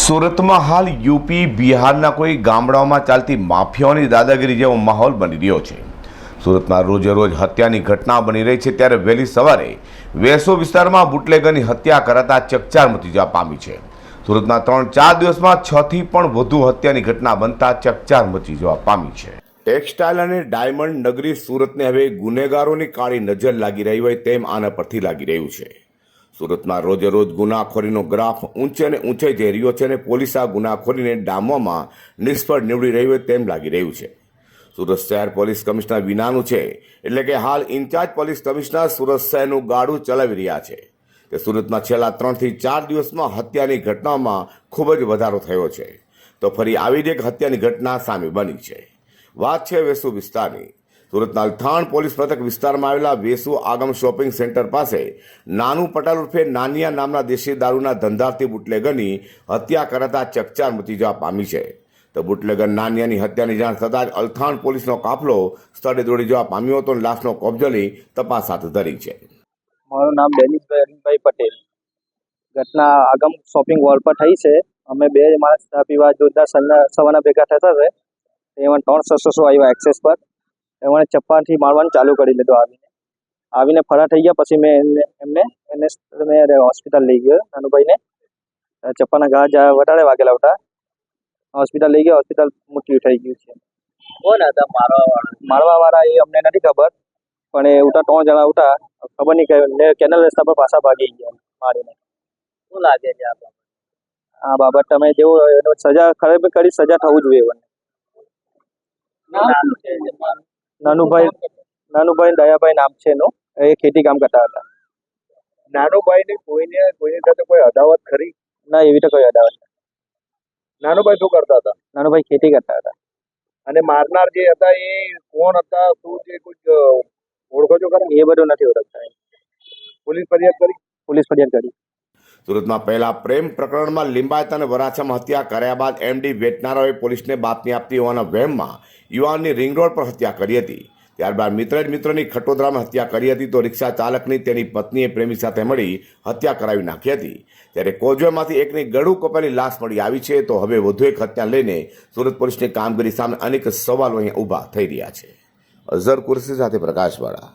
સુરતમાં હાલ યુપી બિહારના કોઈ ગામડાઓમાં ચાલતી માફિયાઓની દાદાગીરી જેવો માહોલ બની રહ્યો છે। સુરતમાં રોજે રોજ હત્યાની ઘટના બની રહી છે, ત્યારે વહેલી સવારે વેસો વિસ્તારમાં બુટલેગરની હત્યા કરાતા ચકચાર મચી જવા પામી છે। સુરતમાં 3-4 દિવસમાં 6થી પણ વધુ હત્યાની ઘટના બનતા ચકચાર મચી જવા પામી છે। ટેક્સટાઇલ અને ડાયમંડ નગરી સુરતને હવે ગુનેગારોની કાળી નજર લાગી રહી હોય તેમ આના પરથી લાગી રહ્યું છે। સુરતમાં રોજે રોજ ગુનાખોરીનો ગ્રાફ ઊંચે અને ઊંચે જઈ રહ્યો છે અને પોલીસ આ ગુનાખોરીને ડામવામાં નિષ્ફળ નીવડી રહી હોય તેમ લાગી રહ્યું છે। સુરત શહેર પોલીસ કમિશનર વિનાનું છે, એટલે કે હાલ ઇન્ચાર્જ પોલીસ કમિશનર સુરત શહેરનું ગાડું ચલાવી રહ્યા છે કે સુરતમાં છેલ્લા 3થી 4 દિવસમાં હત્યાની ઘટનામાં ખૂબ જ વધારો થયો છે, તો ફરી આવી જ એક હત્યાની ઘટના સામે બની છે। વાત છે વેસુ વિસ્તારની। સુરતના અલથાણ પોલીસ મથક વિસ્તારમાં આવેલા વેસુ આગમ શોપિંગ સેન્ટર પાસે નાનું પટેલ ઉર્ફે નાનિયા નામના દેશી દારૂના ધંધાર્થી બુટલેગરની હત્યા કરાતા ચકચાર મચી જવા પામી છે। તો બુટલેગર નાનિયાની હત્યાની જાણ થતાં જ અલથાણ પોલીસનો કાફલો સ્થળે દોડી જવા પામ્યો હતો અને લાશનો કબજો લઈ તપાસ હાથ ધરી છે। મારું નામ ડેનિશભાઈ અરવિંદભાઈ પટેલ। ઘટના આગમ શોપિંગ વોલ પર થઈ છે। અમે બે માણસ ચા પીવા જોરદાર સવારના ભેગા થતા હતા, એમાં 3 શખ્સો આવ્યા એક્સેસ પર। એમણે ચપ્પાથી મારવાનું ચાલુ કરી લીધું। આવીને ફરાર થઈ ગયા। પછી મેં એમને હોસ્પિટલ લઈ ગયો। નાનુભાઈને ચપ્પાના ઘા વધારે વાગેલા હતા, હોસ્પિટલ લઈ ગયો। હોસ્પિટલ મૃત્યુ થઈ ગયું છે। કોણ હતા મારવા વાળા એ અમને નથી ખબર, પણ એ ઉઠા 3 જણા ઉઠા, ખબર નહીં કે કેનલ રસ્તા પર પાછા ભાગી ગયા મારીને। શું લાગે છે આ બાબત તમે જેવું સજા ખરેખર કરી સજા થવું જોઈએ। નાનુભાઈ દયાભાઈ નામ છે એનું, એ ખેતી કામ કરતા હતા। નાનુભાઈ ને કોઈની સાથે કોઈ અદાવત ખરી? ના, એવી તો કોઈ અદાવત નથી। નાનુભાઈ શું કરતા હતા? નાનુભાઈ ખેતી કરતા હતા। અને મારનાર જે હતા એ કોણ હતા, શું છે, કોઈ ઓળખો છો ખરા? એ બધું નથી ઓળખતા। પોલીસ ફરિયાદ કરી? પોલીસ ફરિયાદ કરી। સુરતમાં પહેલા પ્રેમ પ્રકરણમાં લિંબાયત અને વરાછામાં હત્યા કર્યા બાદ એમડી વેટનારાઓએ પોલીસને બાતમી આપતી હોવાના વહેમમાં યુવાનની રિંગ રોડ પર હત્યા કરી હતી। ત્યારબાદ મિત્રએ મિત્રની ખટોદરામાં હત્યા કરી હતી, તો રિક્ષા ચાલકની તેની પત્નીએ પ્રેમી સાથે મળી હત્યા કરાવી નાખી હતી। ત્યારે કોઝવેમાંથી એકની ગળું કપાયેલી લાશ મળી આવી છે, તો હવે વધુ એક હત્યા લઈને સુરત પોલીસની કામગીરી સામે અનેક સવાલો અહીં ઊભા થઈ રહ્યા છે। અઝર કુરશી સાથે પ્રકાશવાળા।